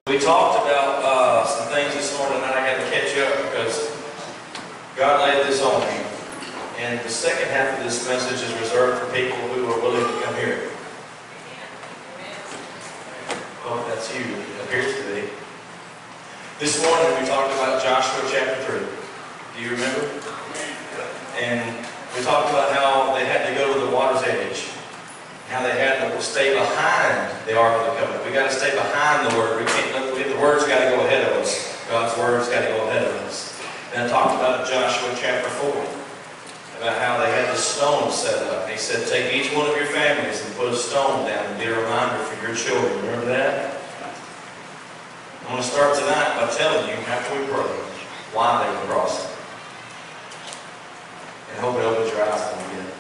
We talked about some things this morning, and I got to catch up because God laid this on me. And the second half of this message is reserved for people who are willing to come here. Oh, that's you. It appears to be. This morning we talked about Joshua chapter 3. Do you remember? And we talked about how they had to go to the water's edge. How they had to stay behind the Ark of the Covenant. We got to stay behind the Word. We can't look, the Word's got to go ahead of us. God's Word's got to go ahead of us. And I talked about Joshua chapter 4, about how they had the stone set up. And he said, take each one of your families and put a stone down and be a reminder for your children. Remember that? I'm going to start tonight by telling you, after we pray, why they were crossing. And I hope it opens your eyes a little bit.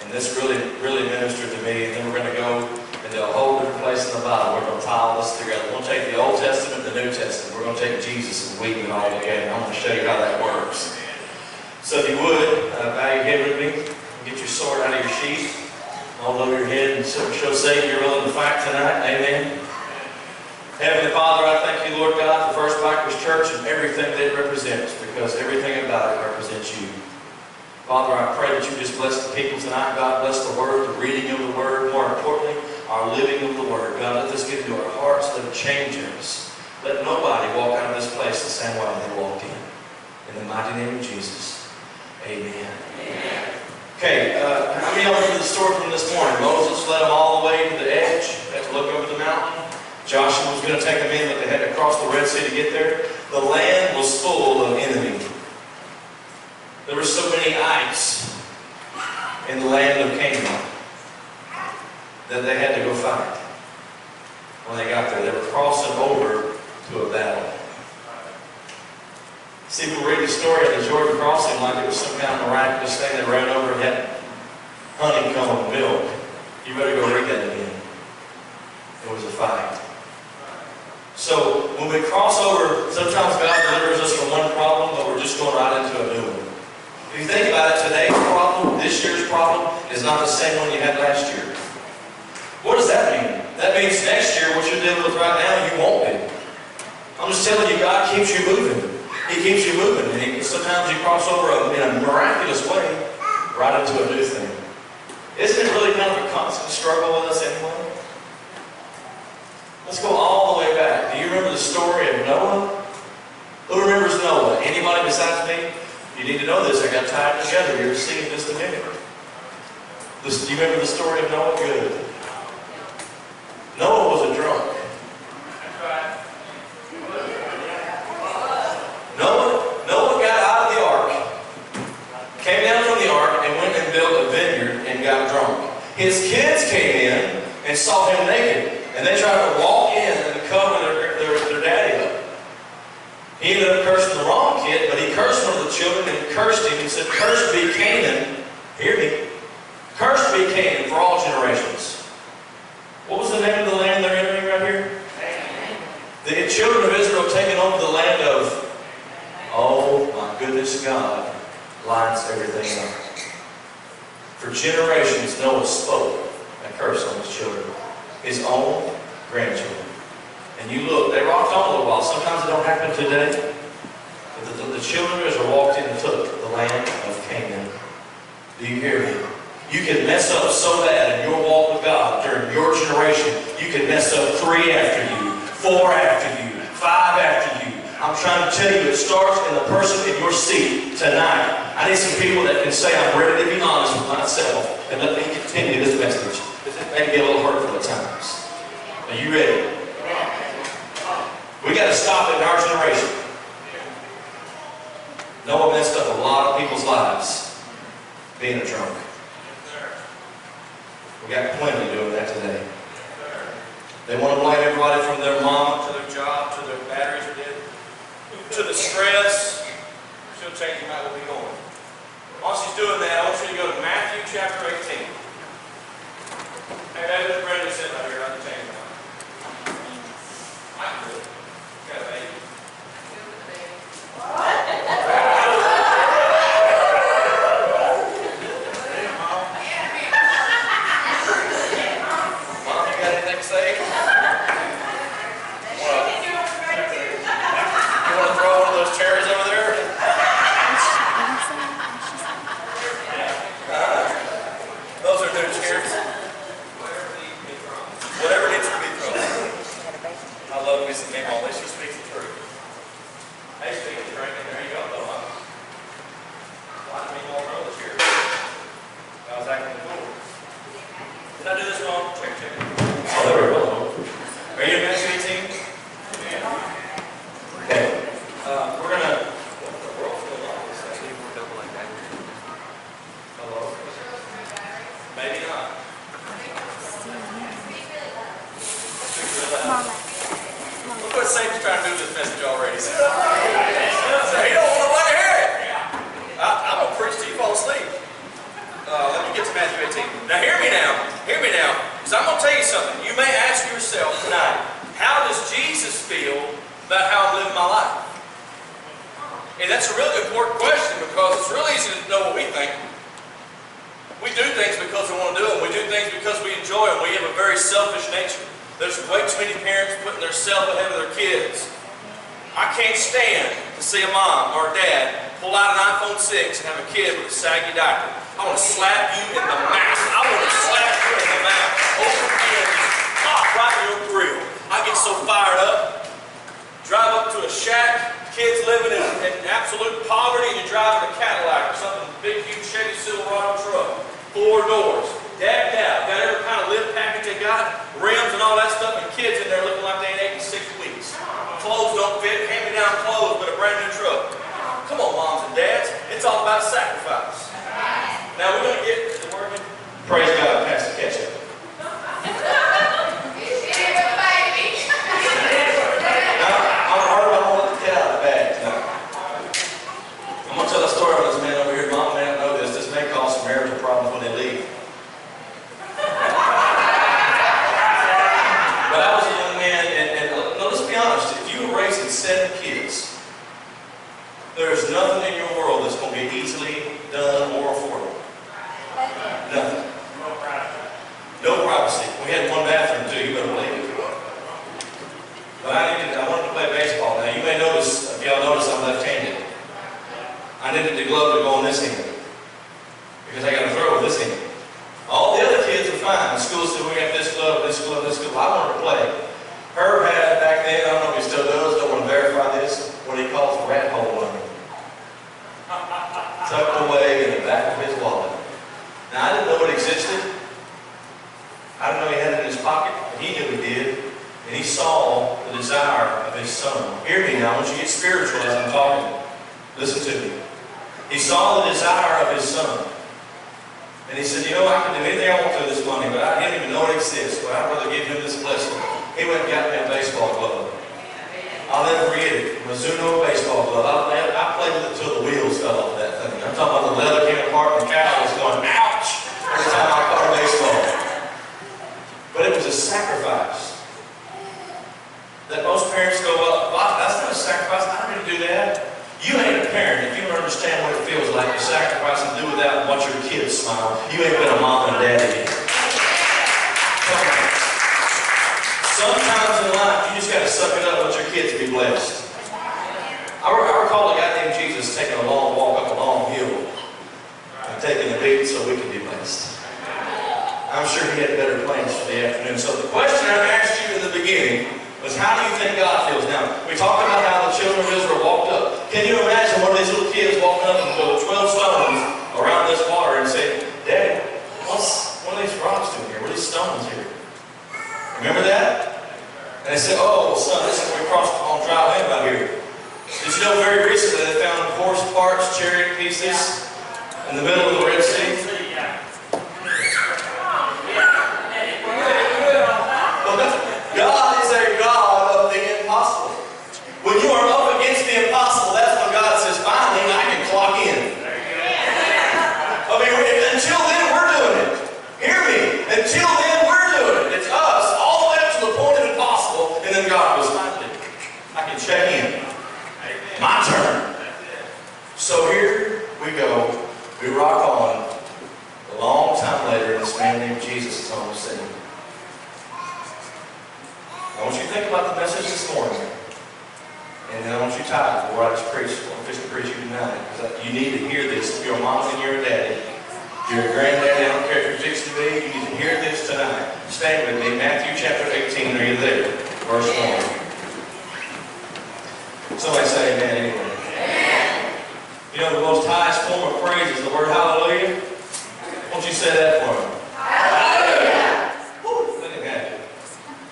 And this really ministered to me. And then we're going to go into a whole different place in the Bible. We're going to tie all this together. We're going to take the Old Testament and the New Testament. We're going to take Jesus and weave it all together. I'm going to show you how that works. So if you would, bow your head with me. Get your sword out of your sheath. Hold over your head and show Satan you're willing to fight tonight. Amen. Heavenly Father, I thank you, Lord God, for First Baptist Church and everything that it represents, because everything about it represents you. Father, I pray that you just bless the people tonight. God, bless the Word, the reading of the Word, more importantly, our living of the Word. God, let this get into our hearts. Let it change us. Let nobody walk out of this place the same way they walked in. In the mighty name of Jesus, amen. Amen. Okay, how many of you remember the story from this morning? Moses led them all the way to the edge. They had to look over the mountain. Joshua was going to take them in, but they had to cross the Red Sea to get there. The land was full of enemy. There were so many ites in the land of Canaan that they had to go fight. When they got there, they were crossing over to a battle. See, we read the story of the Jordan crossing like it was some kind of miraculous thing. They ran over and had honeycomb milk. You better go read that again. It was a fight. So when we cross over, sometimes God delivers us from one problem, but we're just going right into a new one. If you think about it, today's problem, this year's problem, is not the same one you had last year. What does that mean? That means next year, what you're dealing with right now, you won't be. I'm just telling you, God keeps you moving. He keeps you moving. And sometimes you cross over in a miraculous way right into a new thing. Isn't it really kind of a constant struggle with us anyway? Let's go all the way back. Do you remember the story of Noah? Who remembers Noah? Anybody besides me? You need to know this. I got tied together. You're seeing just a minute. Do you remember the story of Noah? Good. Noah was a drunk. Noah got out of the ark, came down from the ark, and went and built a vineyard and got drunk. His kids came in and saw him naked, and they tried to walk in and cover their daddy up. He ended up cursing the wrong kid, but he cursed one of the children and cursed him and said, cursed be Canaan, hear me, cursed be Canaan for all generations. What was the name of the land they're entering right here? The children of Israel taking over the land of, oh my goodness, God lines everything up. For generations, Noah spoke a curse on his children, his own grandchildren. And you look, they rocked on a little while. Sometimes it don't happen today. But the children of Israel walked in and took the land of Canaan. Do you hear me? You can mess up so bad in your walk with God during your generation. You can mess up 3 after you, 4 after you, 5 after you. I'm trying to tell you, it starts in the person in your seat tonight. I need some people that can say, I'm ready to be honest with myself, and let me continue this message. It may be a little hurtful at times. Are you ready? We got to stop it in our generation. Noah messed up a lot of people's lives being a drunk. We got plenty doing that today. They want to blame everybody from their mom to their job to their batteries are dead to the stress. She'll change them out. We'll be going. While she's doing that, I want you to go to Matthew chapter 18. Hey, that's what Brenda said right here. I can change them. I can do it. Got a baby. What? Mom, you got anything to say? Well, Lisa came on. Lisa speaks the truth. Hey, speaking of drinking, there you go, though, huh? Why did me more roll this year? I was acting cool. Did I do this wrong? Check. Oh, there we go. Are you in Matthew 18? Okay. We're going to... Hello? Maybe not. Look what Satan's trying to do with this message already. He don't want nobody to hear it. I'm going to preach till you fall asleep. Let me get to Matthew 18. Now hear me now. Hear me now. Because I'm going to tell you something. You may ask yourself tonight, how does Jesus feel about how I'm living my life? And that's a really important question because it's really easy to know what we think. We do things because we want to do them. We do things because we enjoy them. We have a very selfish nature. There's way too many parents putting themselves ahead of their kids. I can't stand to see a mom or a dad pull out an iPhone 6 and have a kid with a saggy diaper. I want to slap you in the mouth. I want to slap you in the mouth. Over here, pop right in your grill. I get so fired up. Drive up to a shack, kids living in absolute poverty, and you're driving a Cadillac or something, big, huge Chevy Silverado truck, 4 doors, decked out, got every kind of lift package they got, rims and all that stuff, and kids in there looking like they ain't 86 weeks. Clothes don't fit, hand-me-down clothes, but a brand new truck. Come on, moms and dads, it's all about sacrifice. Now we're going to get to the working. Praise God, Pastor Ketchup. I'm going to tell a story about this man over here. Mom may not know this. This may cause some marital problems when they leave. But I was a young man, and let's be honest. If you were raising 7 kids, there's nothing in your world that's going to be easily done or affordable. Nothing. No privacy. We had 1 bathroom too. You better believe it. But I wanted to play baseball. Now you may notice, if y'all notice, I'm left-handed. I needed the glove to go on this hand because I got to throw with this hand. All the other kids are fine. The school said we got this glove, this glove, this glove. I wanted to play. Herb had back then, I don't know if he still does, don't want to verify this, what he calls a rat hole under. Tucked away in the back of his wallet. Now I didn't know it existed. I didn't know he had it in his pocket, but he knew he did. And he saw the desire of his son. Hear me now, I want you to get spiritual as I'm talking. Listen to me. He saw the desire of his son. And he said, you know, I can do anything I want to with this money, but I didn't even know it exists. But I'd rather give him this blessing. He went and got me a baseball glove. I'll never forget it. Mizuno baseball glove. I played with it until the wheels fell off that thing. I'm talking about the leather came apart and the cow was going, ouch, every time I caught a baseball. But it was a sacrifice. That most parents go, well, that's not a sacrifice. I don't need to do that. You ain't a parent if you don't understand what it feels like to sacrifice and do without and watch your kids smile. You ain't been a mom and dad yet. Sometimes in life, you just got to suck it up and let your kids be blessed. I recall a guy named Jesus taking a long walk up a long hill and taking a beat so we could be blessed. I'm sure he had better plans for the afternoon. So the question I asked you in the beginning was, how do you think God feels? Now, we talked about how the children of Israel walked up. Can you imagine one of these little kids walking up and go 12 stones around this water and saying, Daddy, what's one of these rocks doing here? What are these stones here? Remember that? And they said, oh, well, son, this is where we crossed on dry land out here. Did you know very recently they found horse parts, chariot pieces in the middle of the Red Sea? God is a God of the impossible. When you are up against the impossible, that's when God says, finally, I can clock in. I mean, until then, we're doing it. Hear me. Until then, we're doing it. It's us, all the way up to the point of impossible, and then God goes, finally, I can check in. My turn. So here we go. We rock on. A long time later, this man named Jesus is on the scene. I want you to think about the message this morning. And then I want you to type before I just preach. I'm just to preach you tonight. Because you need to hear this. If you're a mom and you're a daddy, if you're a granddaddy, I don't care if you're fixing to be, you need to hear this tonight. Stand with me. Matthew chapter 18. Are you there? Verse 1. Somebody say amen anyway. Amen. You know, the most highest form of praise is the word hallelujah. Won't you say that for me? Hallelujah. Woo, look at that.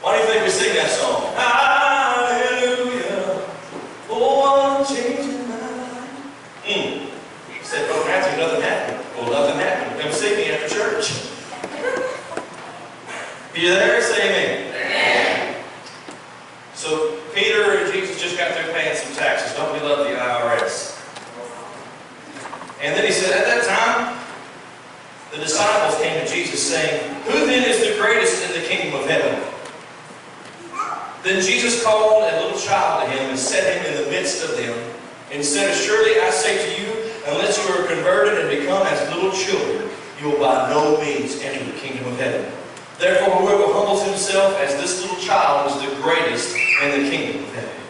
Why do you think we sing that song? Hallelujah. Oh, I'm changing my life. He said, oh, Matthew, nothing happened. Well, nothing happened. Come see me after church. You there? Say amen. Amen. So Peter and Jesus just got through paying some taxes. Don't we love the IRS? And then he said, at that time, the disciples came to Jesus saying, who then is the greatest in the kingdom of heaven? Then Jesus called a little child to him and set him in the midst of them and said, assuredly I say to you, unless you are converted and become as little children, you will by no means enter the kingdom of heaven. Therefore, whoever humbles himself as this little child is the greatest in the kingdom of heaven.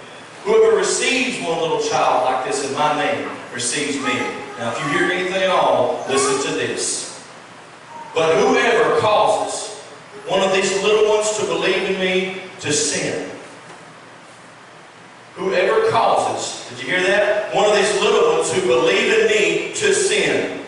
Whoever receives one little child like this in my name receives me. Now, if you hear anything at all, listen to this. But whoever causes one of these little ones to believe in me to sin. Whoever causes, did you hear that? One of these little ones who believe in me to sin.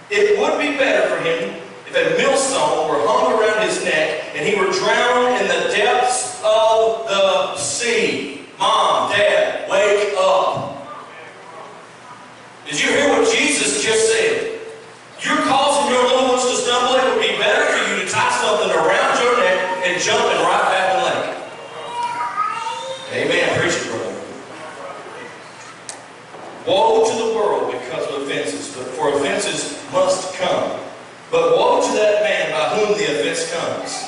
It would be better for him if a millstone were hung around his neck and he were drowned in the depths of the sea. Mom, Dad, wake up. Did you hear what Jesus just said? You're causing your little ones to stumble. It would be better for you to tie something around your neck and jump and right back in the lake. Amen. Preach it, brother. Woe to the world because of offenses, but for offenses must come. But woe to that man by whom the offense comes.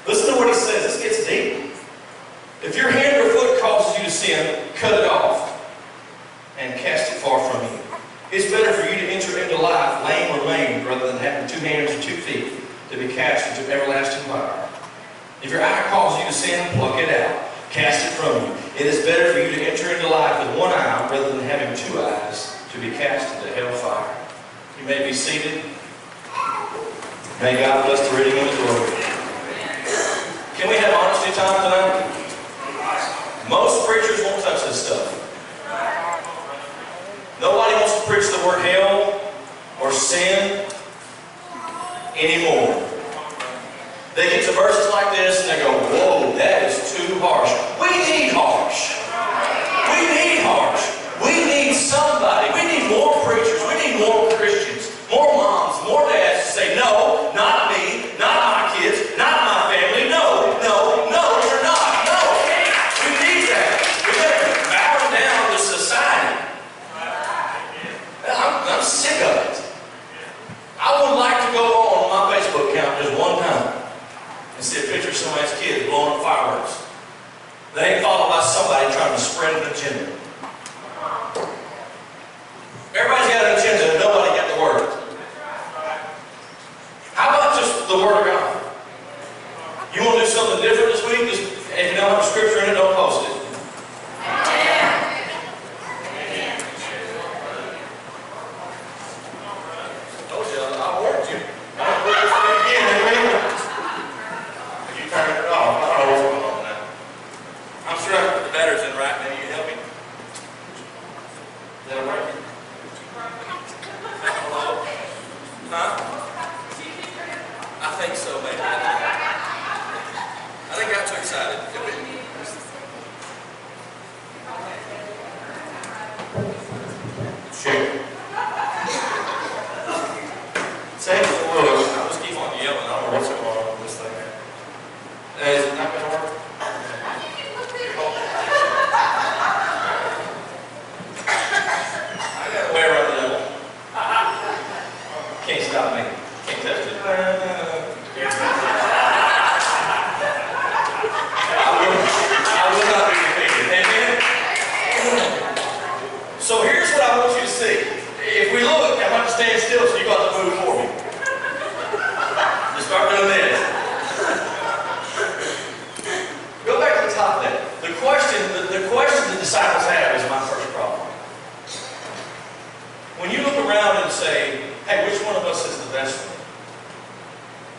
Listen to what he says. This gets deep. If your hand or foot causes you to sin, cut it off and cast it far from you. It's better for you to enter into life lame or maimed rather than having 2 hands and 2 feet to be cast into everlasting fire. If your eye causes you to sin, pluck it out. Cast it from you. It is better for you to enter into life with 1 eye rather than having 2 eyes to be cast into hellfire. You may be seated. May God bless the reading of His Word. Can we have honesty time tonight? Most preachers won't touch this stuff. Nobody wants to preach the word hell or sin anymore. They get to verses like this and they go, whoa, that is too harsh. We need harsh. We need harsh. We need somebody. We need more preachers. We need more Christians. More moms, more dads to say, no, not me, not my kids, not my family. No, no, no, you're not. No. We need that. We better bow down to society. I'm sick of it. I would like to go on my Facebook account just one time and see a picture of somebody's kids blowing up fireworks. They ain't followed by somebody trying to spread an agenda. Everybody's got an agenda and nobody got the word. How about just the Word of God? You want to do something different this week? Just, if you don't have a scripture in it, don't post it. Told you, I warned you. I put this thing again, amen. You turned it off. I don't know what's going on now. I'm sure I put the batteries in right now. You help me? Is that right? Hello? Huh? I think so, maybe. I think I got too excited. Sure. Say it for real. I just keep on yelling. I don't know what's going on with this thing. Is it not going to work? I got a way around the devil. Can't stop me. Can't touch it. I will not be defeated. Amen? So here's what I want you to see. If we look, I'm going to stand still so you've got to move for me. Just start doing this. Go back to the top of that. The question the disciples have is my first problem. When you look around and say, hey, which one of us is the best one?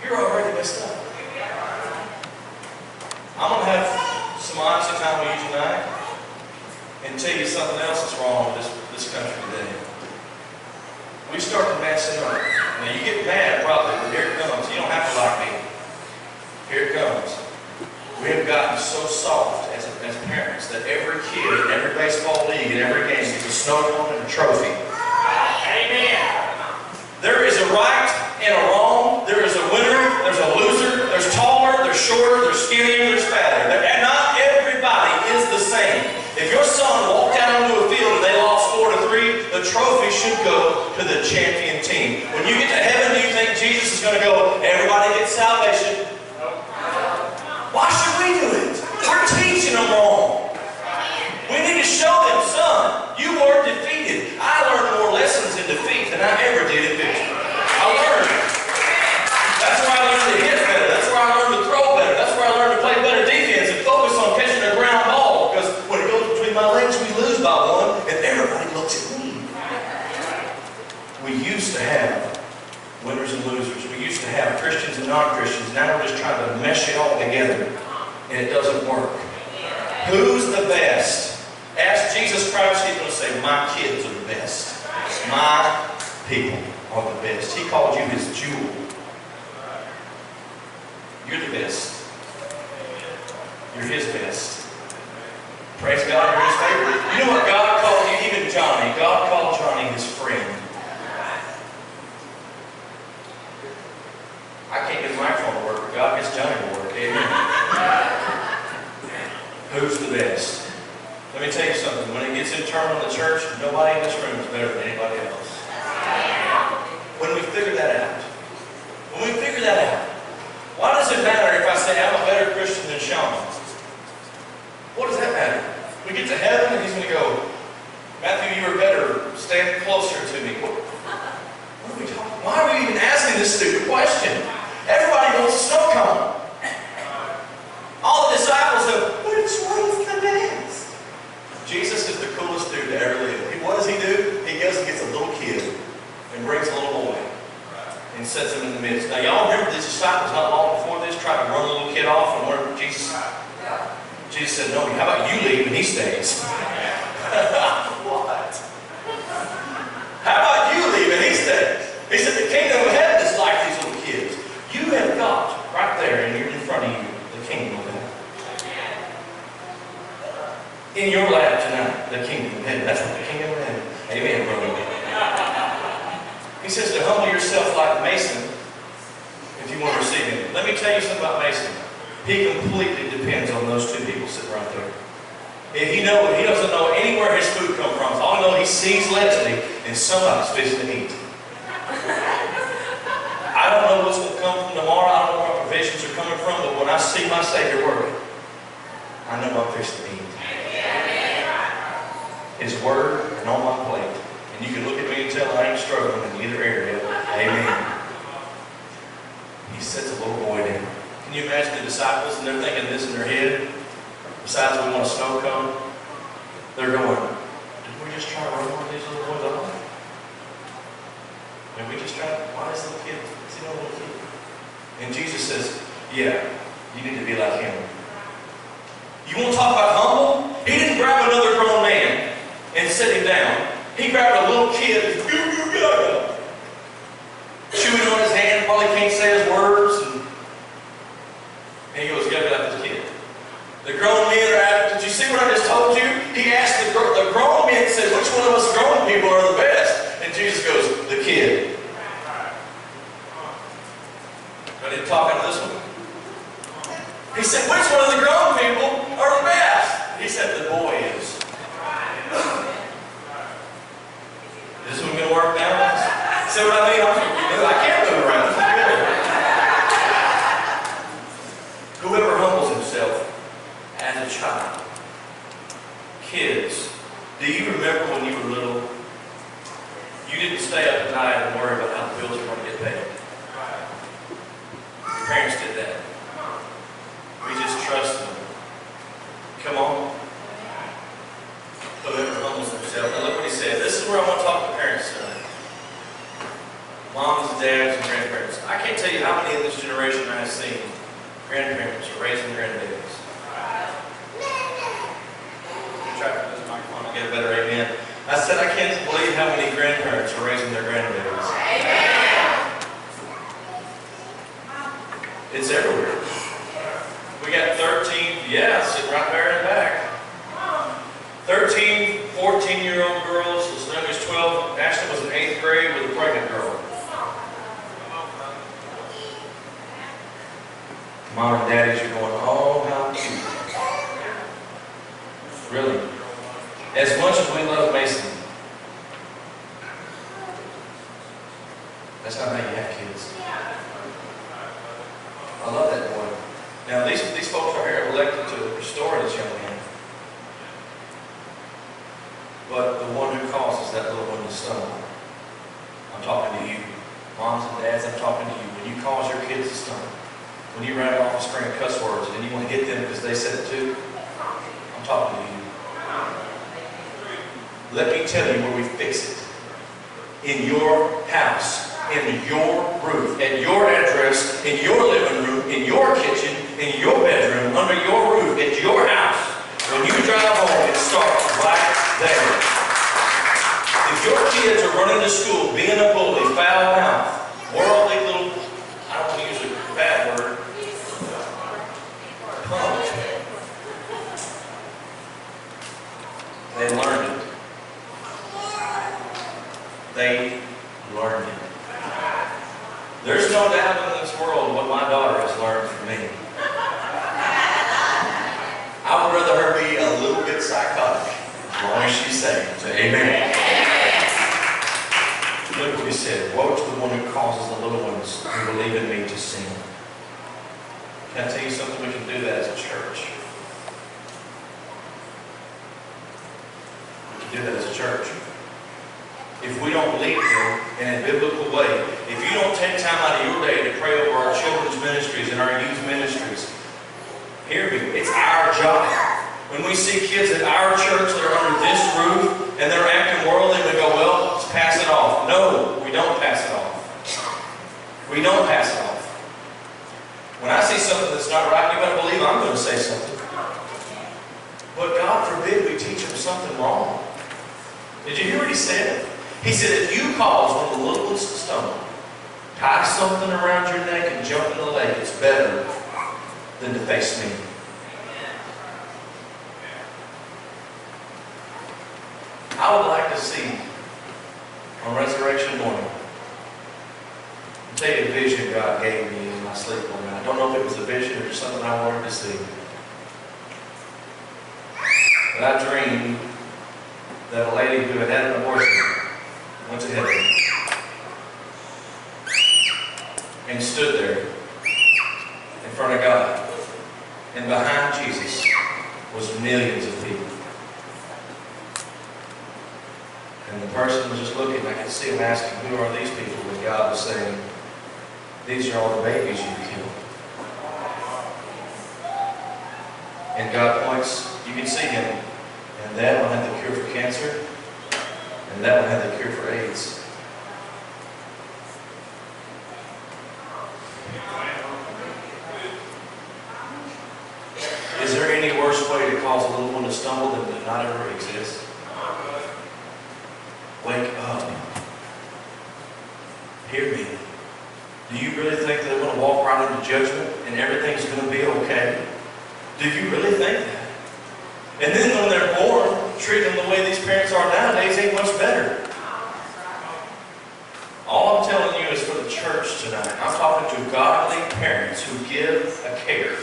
You're already messed up. I'm going to have some honesty time with you tonight. And tell you something else that's wrong with this country today. We start to mess it up. Now you get mad probably, but here it comes. You don't have to like me. Here it comes. We have gotten so soft as parents that every kid in every baseball league, in every game, gets a snow cone and a trophy. Amen. There is a right and a wrong. There is a winner. There's a loser. There's taller. There's shorter. There's skinnier. There's fatter. And not everybody is the same. If your son walked out onto a field and they lost 4-3, the trophy should go to the champion team. When you get to heaven, do you think Jesus is going to go, everybody gets salvation? Why should we do it? We're teaching them wrong. We need to show them, son, you were defeated. I learned more lessons in defeat than I ever did in victory. I learned. That's where I learned to hit better. That's where I learned to throw better. That's where I learned to play better defense and focus on catching a ground ball. Because when it goes between my legs, we lose by one, and everybody looks at me. We used to have winners and losers. We used to have Christians and non-Christians. Now we're just trying to mesh it all together, and it doesn't work. Who's the best? Ask Jesus Christ, he's going to say, my kids are the best. My people are the best. He called you his jewel. You're the best. You're his best. Praise God, you're his favorite. You know what God called you? Even Johnny. God called Johnny his friend. I can't get the microphone to work, but God gets Johnny to work. Amen. Who's the best? Let me tell you something. When it gets internal in the church, nobody in this room is better than anybody else. When we figure that out, why does it matter if I say I'm a better Christian than Sean? What does that matter? We get to heaven and he's going to go, Matthew, you were better. Stand closer to me. What are we talking? Why are we even asking this stupid question? Everybody wants a snow cone. All the disciples have, which one's the best? Jesus is the coolest dude to ever live. What does he do? He goes and gets a little kid and brings a little boy and sets him in the midst. Now y'all remember these disciples not long before this tried to run the little kid off, and where Jesus said, no, how about you leave and he stays? What? How about you leave and he stays? He said the kingdom of heaven is like these little kids. You have got right there in front of you the kingdom of heaven. In your lap tonight, the kingdom of heaven. That's what the kingdom of heaven. Amen, brother. He says to humble yourself like Mason if you want to receive him. Let me tell you something about Mason. He completely depends on those two people sitting right there. He doesn't know anywhere his food comes from. All I know, he sees Leslie and somebody's fixing to eat. I don't know what's going to come from tomorrow. I don't know where provisions are coming from, but when I see my Savior working, I know I'm fixing to eat. His word and on my plate. And you can look at me and tell I ain't struggling in either area. Amen. He sets a little boy down. Can you imagine the disciples and they're thinking this in their head? Besides we want a snow cone, they're going, did we just try to run one of these little boys off? Did we just try to, why is little kid? Is he no little kid? And Jesus says, yeah, you need to be like him. You want to talk about humble? He didn't grab another grown man and sit him down. He grabbed a little kid and chewing on his hand while he can't say his words. And he goes, you gotta be like this kid. The grown men are after, did you see what I just told you? He asked the grown men, said, which one of us grown people are the best? And Jesus goes, the kid. I didn't talk out of this one. He said, which one of the grown people are the best? He said, the boy is. Is this one going to work now? See what I mean? I can't move around. Whoever humbles himself as a child. Kids, do you remember when you were little? You didn't stay up at night and worry about how the bills were going to get paid. Your parents did that. We just trusted them. Come on. Whoever humbles himself. Now look what he said. This is where I want to talk to parents tonight. Moms, dads, and grandparents. I can't tell you how many in this generation I have seen grandparents are raising grandbabies. Try to put this microphone said, I can't believe how many grandparents are raising their grandbabies. It's everywhere. We got 13, sitting right there in the back. 13, 14-year-old girls, as young as 12. Ashley was in 8th grade with a pregnant girl. Mom and daddies are going, oh, how cute. Really. As much as we love Mason, that's not how you have kids. I love that boy. Now, these folks right here have elected to restore this young man. But the one who causes that little one to stumble, I'm talking to you. Moms and dads, I'm talking to you. When you cause your kids to stumble, when you write off a string of cuss words and you want to hit them because they said it too, I'm talking to you. Let me tell you where we fix it. In your house, in your roof, at your address, in your living room, in your kitchen, in your bedroom, under your roof, at your house. When you drive home, it starts right there. If your kids are running to school, being a bully, foul-mouthed, worldly little, I don't want to use a bad word, punk, they learned it. They learned it. There's no doubt in this world what my daughter has learned from me. I would rather her be a little bit psychotic, as long as she's saved. So, amen. Look what he said. Woe to the one who causes the little ones who believe in me to sin. Can I tell you something? We can do that as a church. We can do that as a church. If we don't lead them in a biblical way, if you don't take time out of your day to pray over our children's ministries and our youth ministries, hear me, it's our job. When we see kids at our church that are under this roof and they're acting worldly, we go, well, let's pass it off. No, we don't pass it off. We don't pass it off. When I see something that's not right, you better believe I'm going to say something. But God forbid we teach them something wrong. Did you hear what he said? He said, if you cause one of the little ones to stumble, tie something around your neck and jump in the lake, it's better than to face me. I would like to see on Resurrection morning, I'll tell you a vision God gave me in my sleep one night. I don't know if it was a vision or something I wanted to see. But I dreamed that a lady who had had an abortion went to heaven and stood there in front of God. And behind Jesus was millions of people. And the person was just looking, I could see him asking, who are these people? And God was saying, these are all the babies you killed. And God points, you can see him. And that one had the cure for cancer. And that one had the cure for AIDS. Is there any worse way to cause a little one to stumble than to not ever exist? Wake up. Hear me. Do you really think they're going to walk right into judgment and everything's going to be okay? Do you really think that? And then when they're born, treat them the way these parents are nowadays ain't much better. All I'm telling you is for the church tonight. I'm talking to godly parents who give a care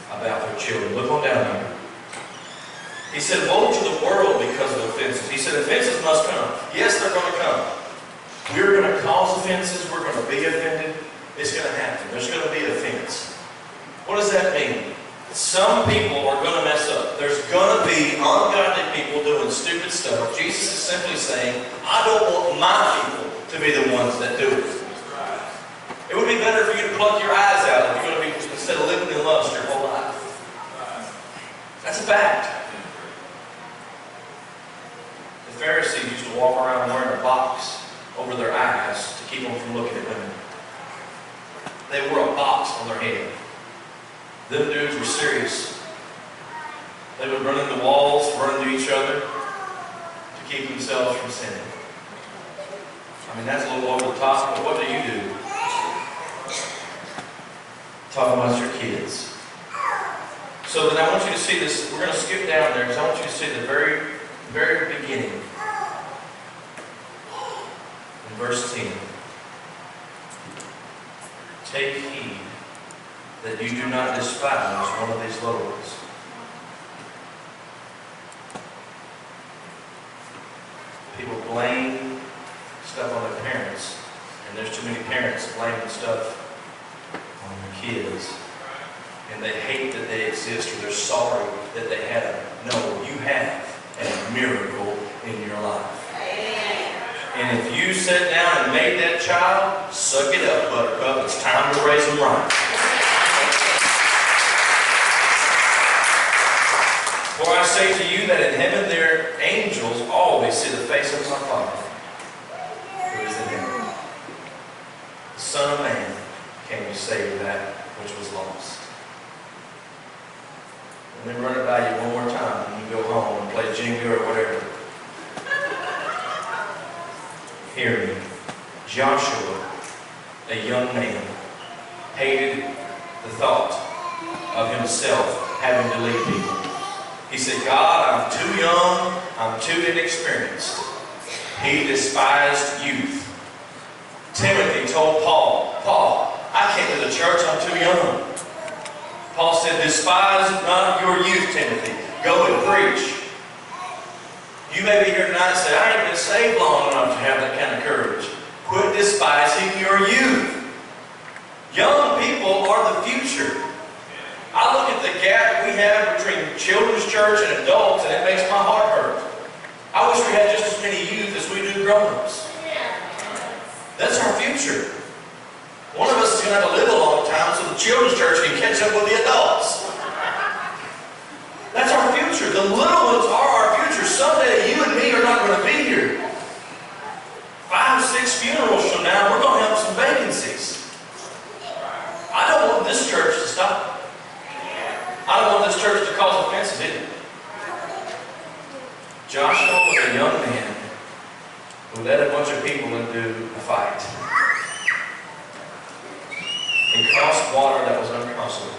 about their children. Look on down here. He said, woe to the world because of offenses. He said, offenses must come. Yes, they're going to come. We're going to cause offenses. We're going to be offended. It's going to happen. There's going to be offense. What does that mean? Some people are going to mess up. There's going to be ungodly people doing stupid stuff. Jesus is simply saying, I don't want my people to be the ones that do it. It would be better for you to pluck your eyes out if you're going to be, instead of living in lust your whole life. That's a fact. The Pharisees used to walk around wearing a box over their eyes to keep them from looking at women. They wore a box on their head. Them dudes were serious. They would run into walls, run into each other to keep themselves from sinning. I mean, that's a little over the top, but what do you do? Talk about your kids. So then I want you to see this. We're going to skip down there because I want you to see the very, very beginning. In verse 10. Take heed that you do not despise one of these little ones. People blame stuff on their parents, and there's too many parents blaming stuff on their kids. And they hate that they exist, or they're sorry that they had them. No, you have a miracle in your life. And if you sat down and made that child, suck it up, Buttercup. It's time to raise them right. For I say to you that in heaven their angels always see the face of my Father who is in heaven. The Son of Man came to save that which was lost. Let me run it by you one more time and you go home and play Jenga or whatever. Hear me. Joshua, a young man, hated the thought of himself having to lead people. He said, God, I'm too young, I'm too inexperienced. He despised youth. Timothy told Paul, Paul, I came to the church, I'm too young. Paul said, despise not your youth, Timothy. Go and preach. You may be here tonight and say, I ain't been saved long enough to have that kind of courage. Quit despising your youth. Young people are the future. I look at the gap we have between children's church and adults, and it makes my heart hurt. I wish we had just as many youth as we do grown-ups. That's our future. One of us is going to have to live a long time so the children's church can catch up with the adults. That's our future. The little ones are our future. Someday you and me are not going to be here. 5 or 6 funerals from now, we're going to have some vacancies. I don't want this church to stop. I don't want this church to cause offenses either. Joshua was a young man who led a bunch of people into a fight. He crossed water that was uncrossable.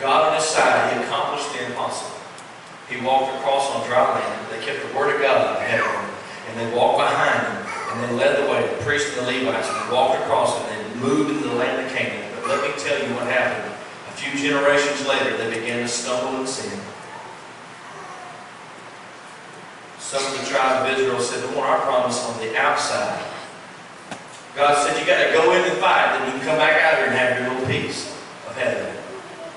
God on his side, he accomplished the impossible. He walked across on dry land. They kept the word of God ahead of him. And they walked behind him. And they led the way, the priests and the Levites. And they walked across it. And they moved into the land of Canaan. But let me tell you what happened. A few generations later, they began to stumble and sin. Some of the tribe of Israel said, we want our promise on the outside. God said, you got to go in and fight, then you can come back out here and have your little piece of heaven.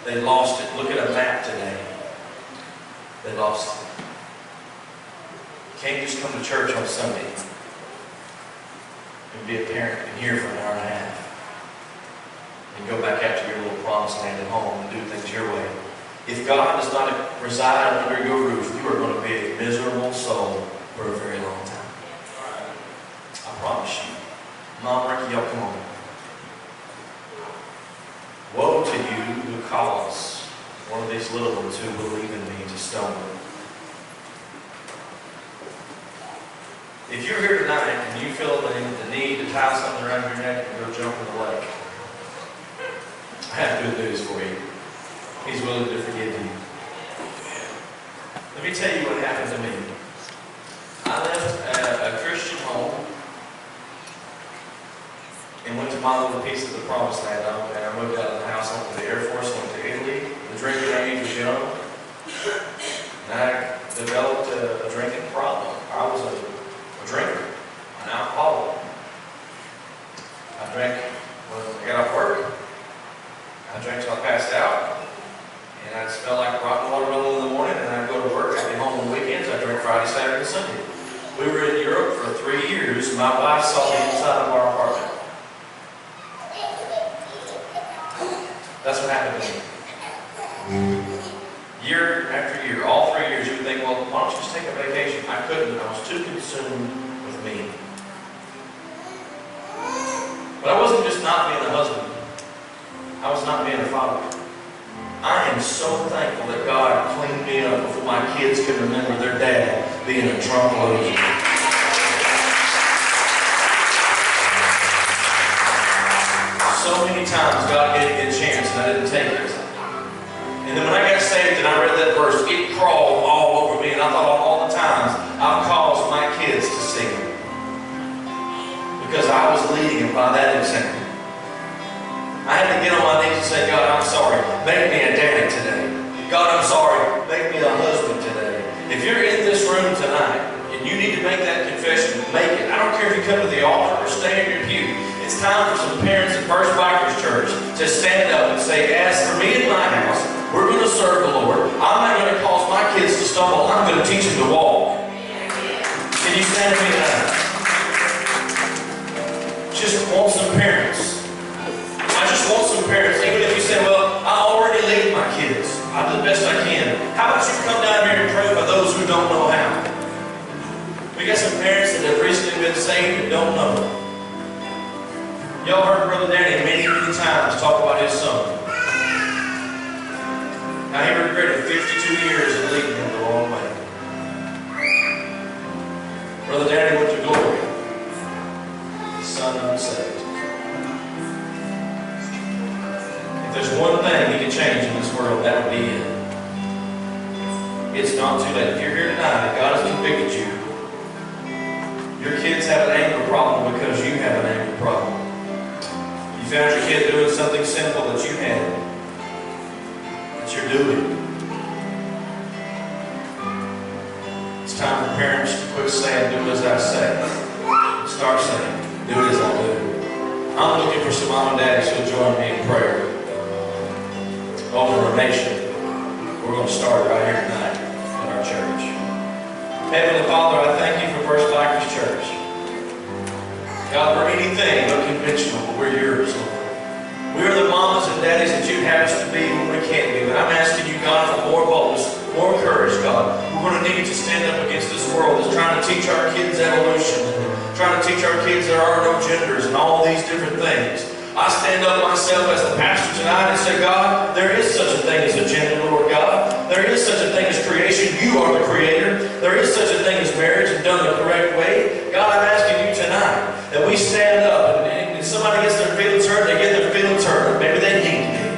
They lost it. Look at a map today. They lost it. You can't just come to church on Sunday and be a parent and hear for an hour and a half. And go back out to your little promised land at home and do things your way. If God does not reside under your roof, you are going to be a miserable soul for a very long time. I promise you. Mom, Ricky, y'all come on. Woe to you who cause one of these little ones who believe in me to stumble. If you're here tonight and you feel the need to tie something around your neck and go jump in the lake, I have good news for you. He's willing to forgive you. Let me tell you what happened to me. I left a Christian home and went to my little piece of the promised land. And I moved out of the house, went to the Air Force, went to Italy. The drinking age was young. And I developed a drinking problem. I was a drinker, an alcoholic. I drank when I got off work. I drank till I passed out. And I smelled like rotten watermelon in the morning, and I'd go to work. I'd be home on the weekends. I drank Friday, Saturday, and Sunday. We were in Europe for 3 years. My wife saw the inside of our apartment. That's what happened to me. Year after year, all 3 years, you would think, well, why don't you just take a vacation? I couldn't. I was too consumed with me. But I wasn't just not being a husband. I was not being a father. I am so thankful that God cleaned me up before my kids could remember their dad being a Trump loser. So many times God gave me a chance and I didn't take it. And then when I got saved and I read that verse, it crawled all over me, and I thought of all the times I've caused my kids to sin because I was leading them by that example. I had to get on my knees and say, God, I'm sorry. Make me a daddy today. God, I'm sorry. Make me a husband today. If you're in this room tonight and you need to make that confession, make it. I don't care if you come to the altar or stay in your pew. It's time for some parents at First Bikers Church to stand up and say, as for me and my house, we're going to serve the Lord. I'm not going to cause my kids to stumble. I'm going to teach them to walk. Can you stand with me tonight? Just want some parents. I just want some parents, even if you say, well, I already lead my kids. I do the best I can. How about you come down here and pray for those who don't know how? We got some parents that have recently been saved and don't know. Y'all heard Brother Danny many, many times talk about his son. Now he regretted 52 years of leading him the wrong way. Brother Danny went to glory. His son unsaved. If there's one thing he can change in this world, that would be it. It's not too late. If you're here tonight and God has convicted you, your kids have an anger problem because you have an anger problem. You found your kid doing something simple that you had, that you're doing. It's time for parents to quit saying, do as I say. Start saying, do as I do. I'm looking for some mom and daddies who'll join me in prayer over our nation. We're going to start right here tonight in our church. Heavenly Father, I thank you for First Bikers Church. God, we're anything but conventional, but we're yours, Lord. We are the mamas and daddies that you have us to be when we can't be. But I'm asking you, God, for more boldness, more courage, God. We're going to need to stand up against this world that's trying to teach our kids evolution, and trying to teach our kids there are no genders and all these different things. I stand up myself as the pastor tonight and say, God, there is such a thing as a gender, Lord God. There is such a thing as creation. You are the creator. There is such a thing as marriage and done the correct way. God, I'm asking you tonight that we stand up and if somebody gets their feelings hurt, they get their feelings hurt. Maybe they need to be.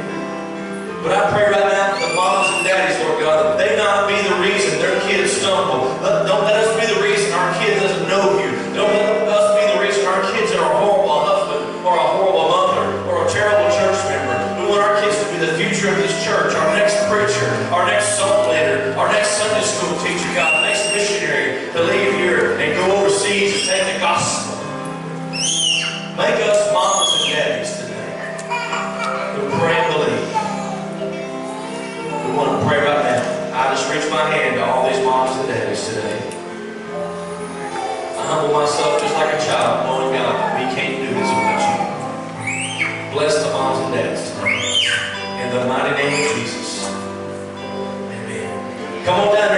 But I pray right now for the moms and daddies, Lord God, that they not be the reason their kids stumble. Don't let us be the reason our kid doesn't know you. Don't let us be the reason our kids are a horrible husband or a horrible mother or a terrible church member. We want our kids to be the future of this church, our next preacher, our next song leader, our next Sunday school teacher, God, the next missionary to leave here and go overseas and take the gospel. Make us mamas and daddies today who pray and believe. We want to pray right now. I just reach my hand to all these mamas and daddies today. I humble myself just like a child, knowing God that we can't do this without you. Bless the moms and dads tonight. In the mighty name of Jesus. Amen. Come on down there.